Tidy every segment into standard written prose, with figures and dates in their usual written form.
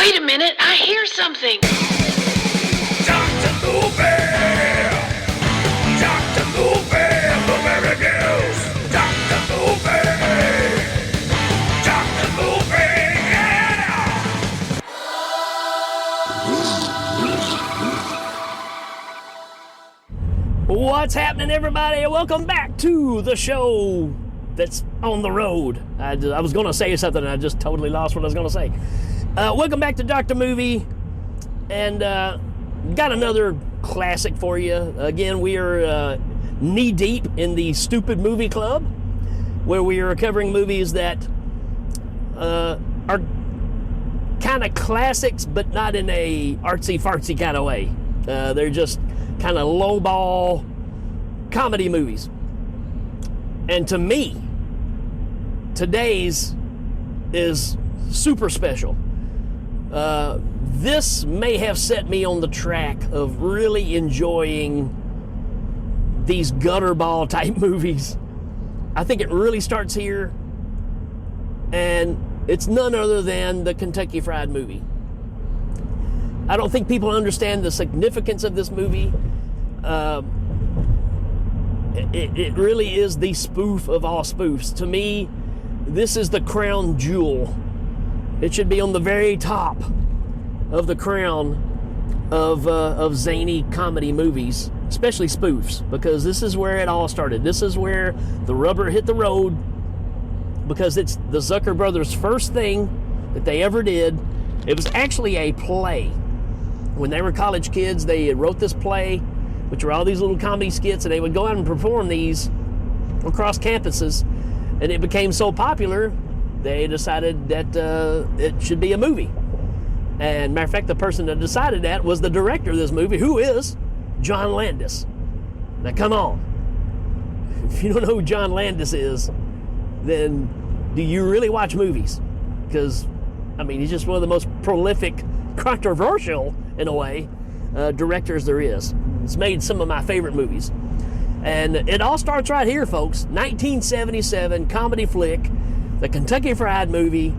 Wait a minute, I hear something. Dr. Movie! Dr. Movie! Movie reviews! Dr. Movie! Dr. Movie! Yeah! What's happening, everybody? Welcome back to the show that's on the road. I was going to say something and I just totally lost what I was going to say. Welcome back to Dr. Movie, and got another classic for you. Again, we are knee-deep in the Stupid Movie Club, where we are covering movies that are kind of classics, but not in a artsy-fartsy kind of way. They're just kind of lowball comedy movies. And to me, today's is super special. This may have set me on the track of really enjoying these gutterball type movies. I think it really starts here, and it's none other than the Kentucky Fried Movie. I don't think people understand the significance of this movie. It really is the spoof of all spoofs. To me, this is the crown jewel. It should be on the very top of the crown of zany comedy movies, especially spoofs, because this is where it all started. This is where the rubber hit the road, because it's the Zucker Brothers' first thing that they ever did. It was actually a play. When they were college kids, they wrote this play, which were all these little comedy skits, and they would go out and perform these across campuses, and it became so popular, they decided that it should be a movie. And matter of fact, the person that decided that was the director of this movie, who is John Landis. Now, come on. If you don't know who John Landis is, then do you really watch movies? Because, I mean, he's just one of the most prolific, controversial, in a way, directors there is. It's made some of my favorite movies. And it all starts right here, folks. 1977 comedy flick, the Kentucky Fried Movie.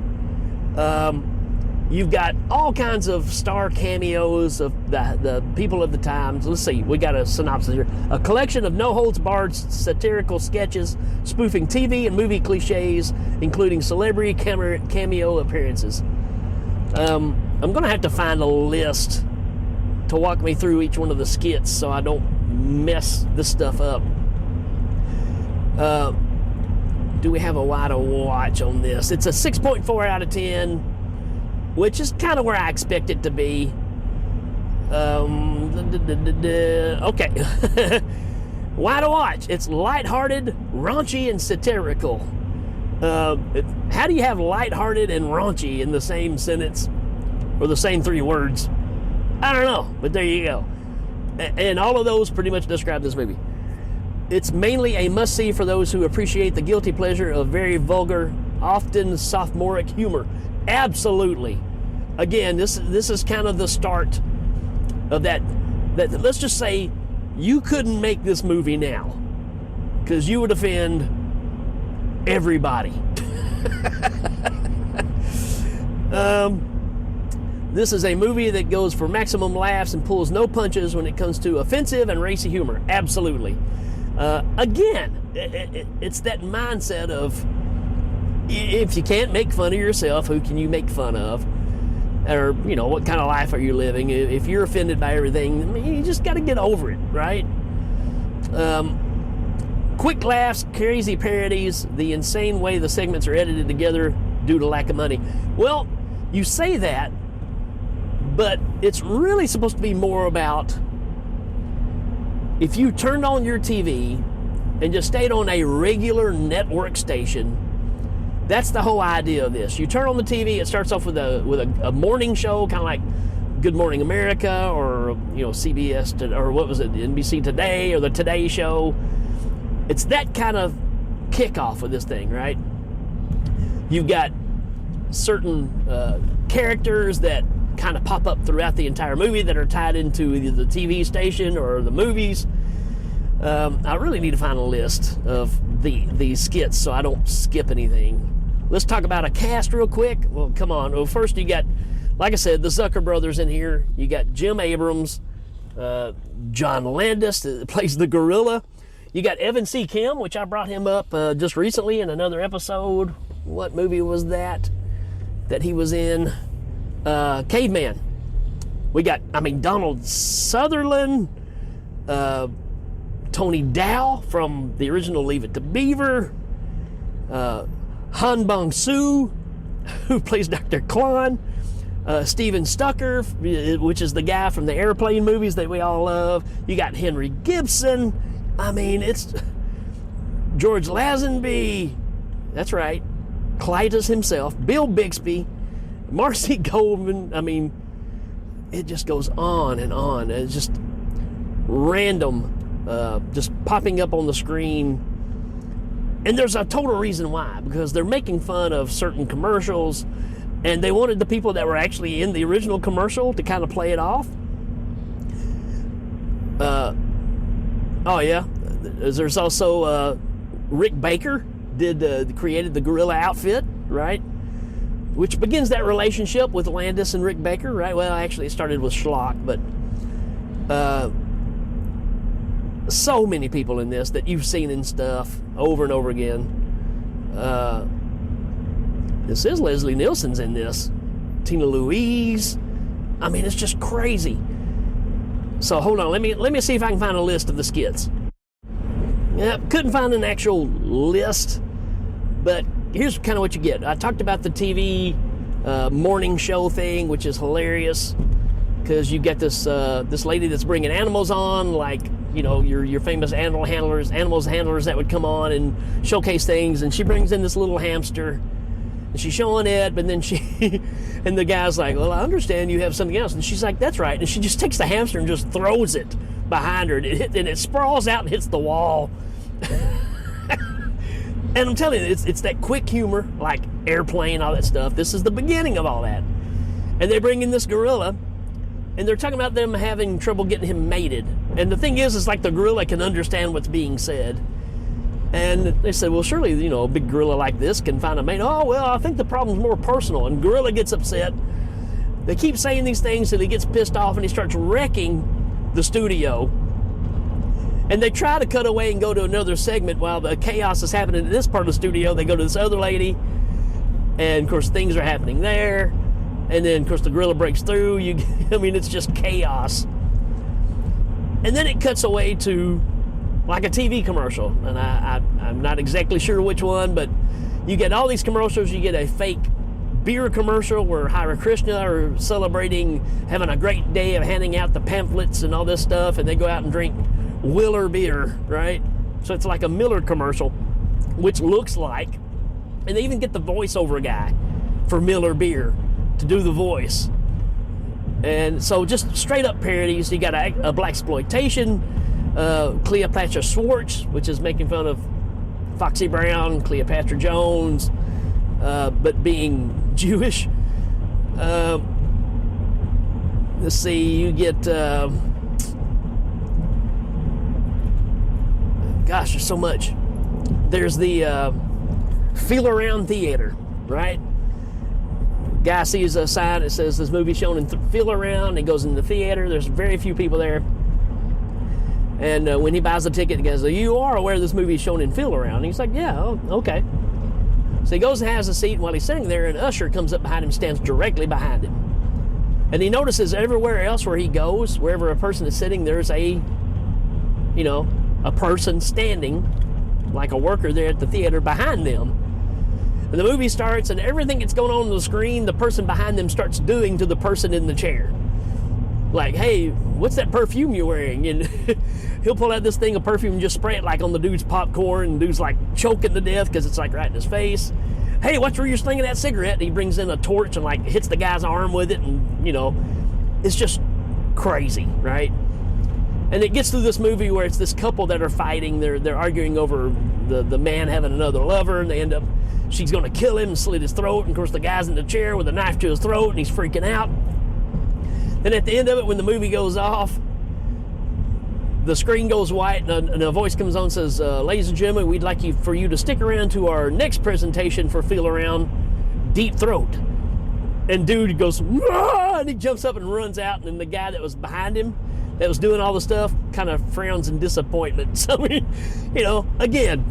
You've got all kinds of star cameos of the people of the times. Let's see, we got a synopsis here. A collection of no-holds-barred satirical sketches spoofing TV and movie cliches, including celebrity cameo appearances. I'm going to have to find a list to walk me through each one of the skits so I don't mess this stuff up. Do we have a why to watch on this? It's a 6.4 out of 10, which is kind of where I expect it to be. Okay. Why to watch? It's lighthearted, raunchy, and satirical. How do you have lighthearted and raunchy in the same sentence, or the same three words? I don't know, but there you go. And all of those pretty much describe this movie. It's mainly a must-see for those who appreciate the guilty pleasure of very vulgar, often sophomoric humor. Absolutely. Again, this is kind of the start of that. Let's just say you couldn't make this movie now, because you would offend everybody. This is a movie that goes for maximum laughs and pulls no punches when it comes to offensive and racy humor. Absolutely. Again, it's that mindset of, if you can't make fun of yourself, who can you make fun of? Or, you know, what kind of life are you living? If you're offended by everything, I mean, you just got to get over it, right? Quick laughs, crazy parodies, the insane way the segments are edited together due to lack of money. Well, you say that, but it's really supposed to be more about, if you turned on your TV and just stayed on a regular network station, that's the whole idea of this. You turn on the TV, it starts off with a morning show, kind of like Good Morning America, or, you know, CBS, or what was it, NBC Today, or the Today Show. It's that kind of kickoff of this thing, right? You've got certain characters that kind of pop up throughout the entire movie that are tied into either the TV station or the movies. I really need to find a list of these skits so I don't skip anything. Let's talk about a cast real quick. Well, come on. Well, first you got like I said, the Zucker Brothers in here. You got Jim Abrams, John Landis that plays the gorilla. You got Evan C. Kim, which I brought him up just recently in another episode. What movie was that he was in? Caveman. We got, Donald Sutherland, Tony Dow from the original Leave It to Beaver, Han Bong-soo, who plays Dr. Klon, Steven Stucker, which is the guy from the airplane movies that we all love. You got Henry Gibson. It's George Lazenby. That's right. Clytus himself, Bill Bixby, Marcy Goldman. It just goes on and on. It's just random, just popping up on the screen. And there's a total reason why, because they're making fun of certain commercials, and they wanted the people that were actually in the original commercial to kind of play it off. Oh yeah, there's also Rick Baker created the gorilla outfit, right? Which begins that relationship with Landis and Rick Baker, right? Well, actually, it started with Schlock, but so many people in this that you've seen in stuff over and over again. This is Leslie Nielsen's in this. Tina Louise. It's just crazy. So hold on, let me see if I can find a list of the skits. Yep, couldn't find an actual list, but here's kind of what you get. I talked about the TV morning show thing, which is hilarious, because you get this lady that's bringing animals on, like, your famous animals handlers that would come on and showcase things, and she brings in this little hamster, and she's showing it, but then and the guy's like, well, I understand you have something else, and she's like, that's right, and she just takes the hamster and just throws it behind her, and it sprawls out and hits the wall. And I'm telling you, it's that quick humor, like Airplane, all that stuff. This is the beginning of all that. And they bring in this gorilla, and they're talking about them having trouble getting him mated. And the thing is like the gorilla can understand what's being said. And they said, well, surely, a big gorilla like this can find a mate. Oh, well, I think the problem's more personal. And gorilla gets upset. They keep saying these things till he gets pissed off and he starts wrecking the studio. And they try to cut away and go to another segment while the chaos is happening in this part of the studio. They go to this other lady, and of course things are happening there. And then of course the gorilla breaks through. It's just chaos. And then it cuts away to like a TV commercial, and I'm not exactly sure which one, but you get all these commercials. You get a fake beer commercial where Hare Krishna are celebrating, having a great day of handing out the pamphlets and all this stuff, and they go out and drink Willer beer, right? So it's like a Miller commercial, which looks like, and they even get the voiceover guy for Miller beer to do the voice. And so just straight up parodies. You got a blaxploitation, Cleopatra Schwartz, which is making fun of Foxy Brown, Cleopatra Jones, but being Jewish. Let's see, you get gosh, there's so much. There's the Feel Around Theater, right? Guy sees a sign that says this movie's shown in Feel Around. He goes in the theater. There's very few people there. And when he buys the ticket, he goes, you are aware this movie's shown in Feel Around? And he's like, yeah, okay. So he goes and has a seat, and while he's sitting there, an usher comes up behind him, stands directly behind him. And he notices everywhere else where he goes, wherever a person is sitting, there's a person standing, like a worker there at the theater behind them. And the movie starts, and everything that's going on the screen, the person behind them starts doing to the person in the chair. Like, hey, what's that perfume you're wearing? And he'll pull out this thing of perfume and just spray it like on the dude's popcorn, and the dude's like choking to death because it's like right in his face. Hey, watch where you're slinging that cigarette. And he brings in a torch and like hits the guy's arm with it, and it's just crazy, right? And it gets through this movie where it's this couple that are fighting. They're arguing over the man having another lover, and they end up, she's going to kill him and slit his throat. And of course the guy's in the chair with a knife to his throat, and he's freaking out. And at the end of it, when the movie goes off, the screen goes white, and a voice comes on and says, ladies and gentlemen, we'd like for you to stick around to our next presentation for Feel Around, Deep Throat. And dude goes, "Wah!" And he jumps up and runs out, and then the guy that was behind him, that was doing all the stuff, kind of frowns in disappointment. So, you know, again,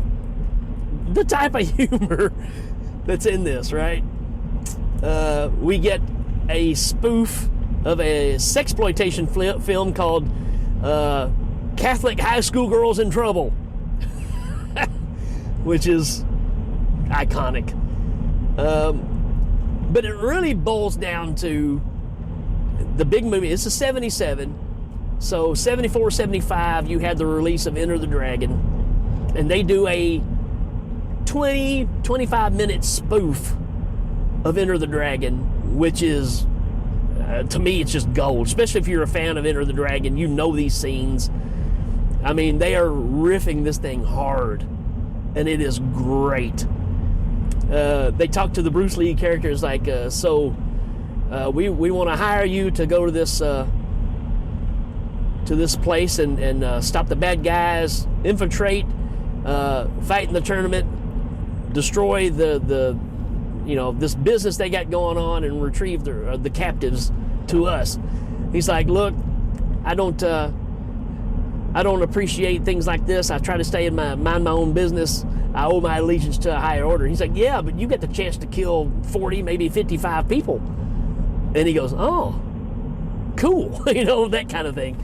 the type of humor that's in this, right? We get a spoof of a sexploitation film called Catholic High School Girls in Trouble, which is iconic. But it really boils down to the big movie. It's a 77. So 74, 75, you had the release of Enter the Dragon. And they do a 20, 25-minute spoof of Enter the Dragon, which is, to me, it's just gold. Especially if you're a fan of Enter the Dragon, you know these scenes. I mean, they are riffing this thing hard, and it is great. They talk to the Bruce Lee characters like, we want to hire you to go to this place and stop the bad guys, infiltrate, fight in the tournament, destroy the this business they got going on, and retrieve the captives to us. He's like, look, I don't appreciate things like this. I try to stay in mind my own business. I owe my allegiance to a higher order. He's like, yeah, but you get the chance to kill 40, maybe 55 people. And he goes, oh, cool, that kind of thing.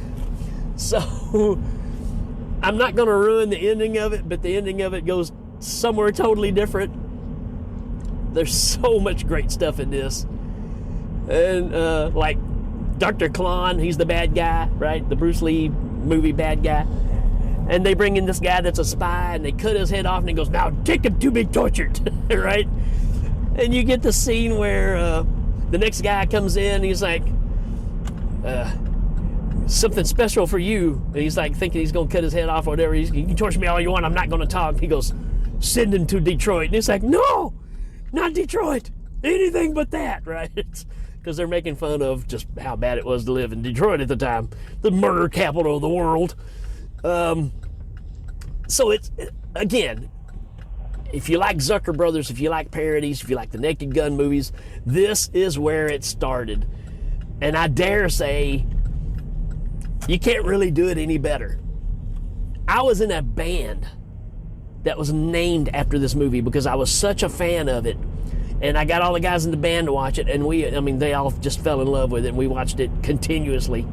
So I'm not going to ruin the ending of it, but the ending of it goes somewhere totally different. There's so much great stuff in this. And like Dr. Klon, he's the bad guy, right? The Bruce Lee movie bad guy. And they bring in this guy that's a spy, and they cut his head off, and he goes, now take him to be tortured, right? And you get the scene where the next guy comes in, and he's like, something special for you. And he's like thinking he's going to cut his head off or whatever. You can torture me all you want, I'm not going to talk. He goes, send him to Detroit. And he's like, no, not Detroit. Anything but that, right? Because they're making fun of just how bad it was to live in Detroit at the time. The murder capital of the world. So it's, again, if you like Zucker Brothers, if you like parodies, if you like the Naked Gun movies, this is where it started. And I dare say, you can't really do it any better. I was in a band that was named after this movie because I was such a fan of it. And I got all the guys in the band to watch it, and they all just fell in love with it, and we watched it continuously.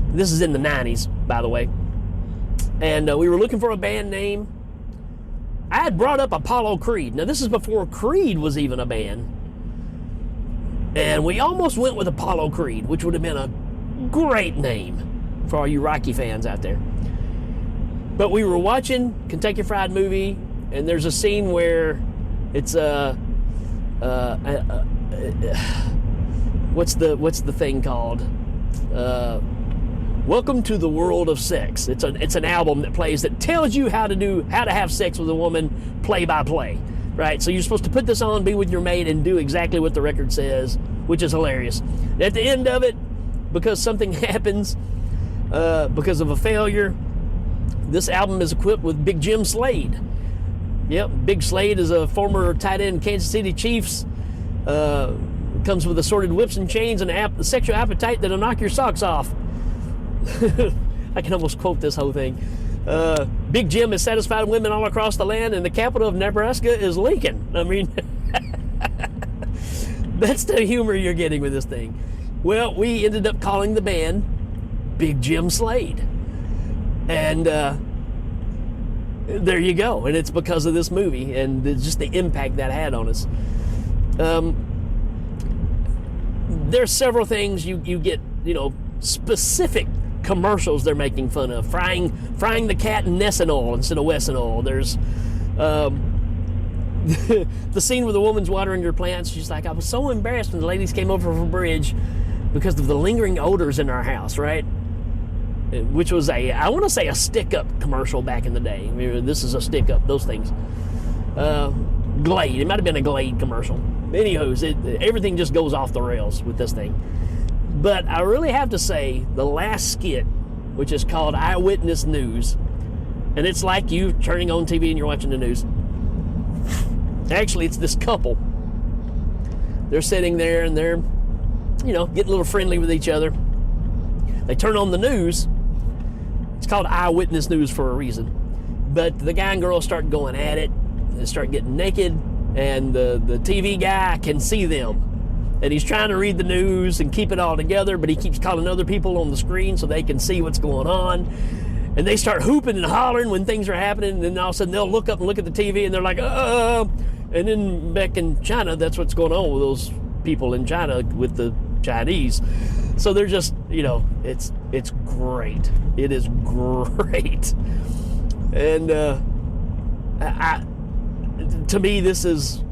This is in the 90s, by the way. And we were looking for a band name. I had brought up Apollo Creed. Now, this is before Creed was even a band. And we almost went with Apollo Creed, which would have been a great name for all you Rocky fans out there. But we were watching Kentucky Fried Movie, and there's a scene where it's what's the thing called? Welcome to the World of Sex. It's an album that plays that tells you how to have sex with a woman play by play, right? So you're supposed to put this on, be with your mate, and do exactly what the record says, which is hilarious. And at the end of it, because something happens, because of a failure, this album is equipped with Big Jim Slade. Yep, Big Slade is a former tight end Kansas City Chiefs. Comes with assorted whips and chains and a sexual appetite that'll knock your socks off. I can almost quote this whole thing. Big Jim has satisfied women all across the land, and the capital of Nebraska is Lincoln. I mean, that's the humor you're getting with this thing. Well, we ended up calling the band Big Jim Slade. And there you go. And it's because of this movie and just the impact that had on us. There's several things you get, specific commercials they're making fun of. Frying the cat in Nessenol instead of Wessenol. There's the scene where the woman's watering her plants. She's like, I was so embarrassed when the ladies came over from bridge because of the lingering odors in our house, right? Which was I want to say a stick-up commercial back in the day. I mean, this is a stick-up, those things. Glade, it might have been a Glade commercial. Anywho, everything just goes off the rails with this thing. But I really have to say, the last skit, which is called Eyewitness News, and it's like you turning on TV and you're watching the news. Actually, it's this couple they're sitting there and they're, you know, getting a little friendly with each other. They turn on the news. It's called eyewitness news for a reason. But the guy and girl start going at it. They start getting naked, and the TV guy can see them. And he's trying to read the news and keep it all together, but he keeps calling other people on the screen so they can see what's going on. And they start hooping and hollering when things are happening, and then all of a sudden they'll look up and look at the TV, and they're like, And then back in China, that's what's going on with those people in China with the Chinese. So they're just, you know, it's great. It is great. And to me, this is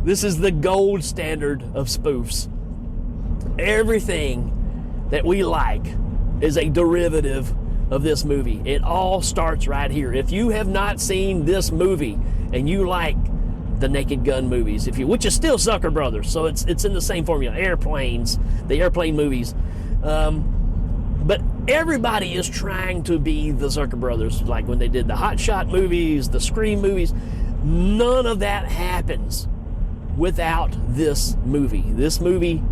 the gold standard of spoofs. Everything that we like is a derivative of this movie. It all starts right here. If you have not seen this movie and you like the Naked Gun movies, which is still Zucker Brothers, so it's in the same formula. Airplanes, the airplane movies. But everybody is trying to be the Zucker Brothers, like when they did the Hot Shot movies, the Scream movies. None of that happens without this movie. This movie,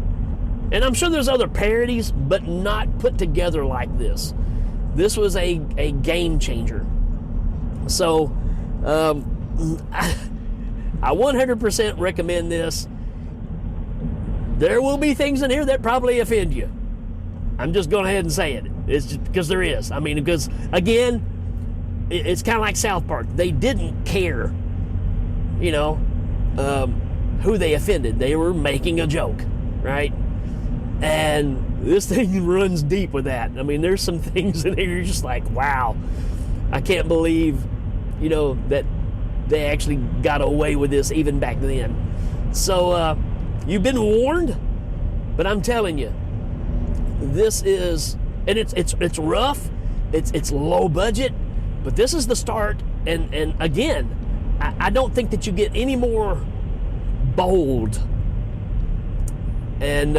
and I'm sure there's other parodies, but not put together like this. This was a game changer. So, I 100% recommend this. There will be things in here that probably offend you. I'm just going ahead and say it. It's just because there is. I mean, because, again, it's kind of like South Park. They didn't care, you know, who they offended. They were making a joke, right? And this thing runs deep with that. I mean, there's some things in here you're just like, wow, I can't believe, you know, that they actually got away with this even back then. So, you've been warned, but I'm telling you, this is, and it's rough, it's low budget, but this is the start. And again, I don't think that you get any more bold and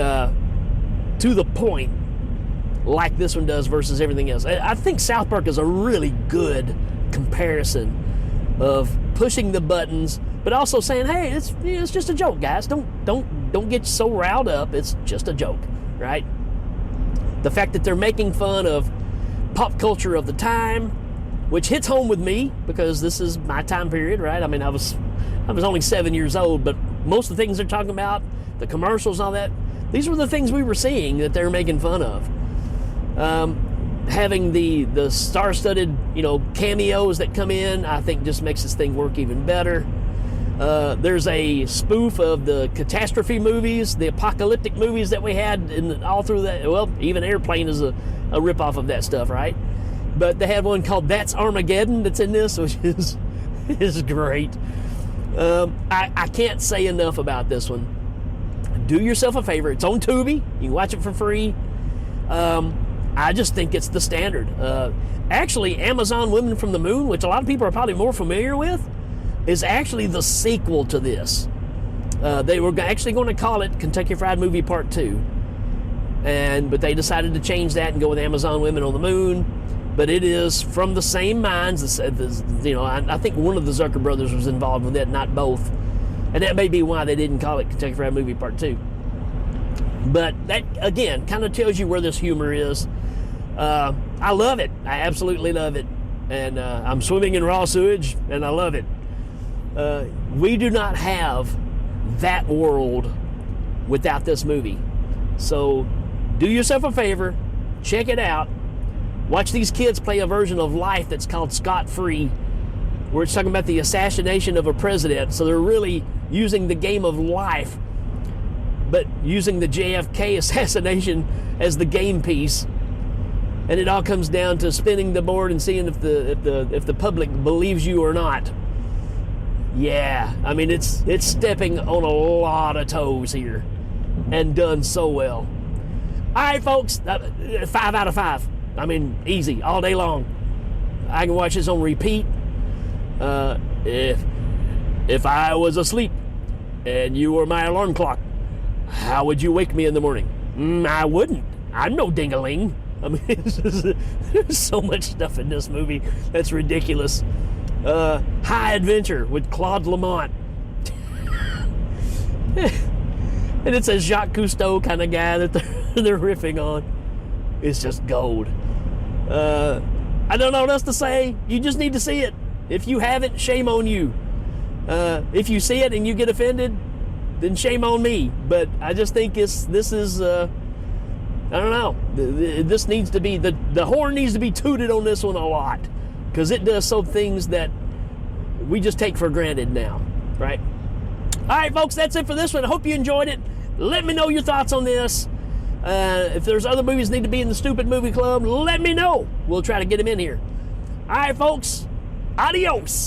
to the point like this one does versus everything else. I think South Park is a really good comparison of pushing the buttons, but also saying, hey, it's just a joke, guys. Don't get so riled up. It's just a joke, right? The fact that they're making fun of pop culture of the time, which hits home with me because this is my time period, right? I mean, I was only 7 years old, but most of the things they're talking about, the commercials, all that, these were the things we were seeing that they're making fun of. Having the star-studded, you know, cameos that come in, I think just makes this thing work even better. There's a spoof of the catastrophe movies, the apocalyptic movies that we had all through that. Well, even Airplane is a ripoff of that stuff, right? But they had one called That's Armageddon that's in this, which is great. I can't say enough about this one. Do yourself a favor. It's on Tubi. You can watch it for free. I just think it's the standard. Actually, Amazon Women from the Moon, which a lot of people are probably more familiar with, is actually the sequel to this. They were actually going to call it Kentucky Fried Movie Part 2. But they decided to change that and go with Amazon Women on the Moon. But it is from the same minds. You know, I think one of the Zucker brothers was involved with it, not both. And that may be why they didn't call it Kentucky Fried Movie Part 2. But that, again, kind of tells you where this humor is. I love it. I absolutely love it. And I'm swimming in raw sewage, and I love it. We do not have that world without this movie. So do yourself a favor, check it out. Watch these kids play a version of Life that's called Scot Free, where it's talking about the assassination of a president. So they're really using the game of life, but using the JFK assassination as the game piece. And it all comes down to spinning the board and seeing if the public believes you or not. Yeah, I mean, it's stepping on a lot of toes here and done so well. All right, folks, 5 out of 5. I mean, easy, all day long. I can watch this on repeat. If I was asleep and you were my alarm clock, how would you wake me in the morning? I wouldn't. I'm no ding-a-ling. I mean, there's so much stuff in this movie that's ridiculous. High Adventure with Claude Lamont. And it's a Jacques Cousteau kind of guy that they're riffing on. It's just gold. I don't know what else to say. You just need to see it. If you haven't, shame on you. If you see it and you get offended, then shame on me. But I just think this is I don't know. This needs to be, the horn needs to be tooted on this one a lot, because it does some things that we just take for granted now, right? All right, folks, that's it for this one. I hope you enjoyed it. Let me know your thoughts on this. If there's other movies that need to be in the Stupid Movie Club, let me know. We'll try to get them in here. All right, folks, adios.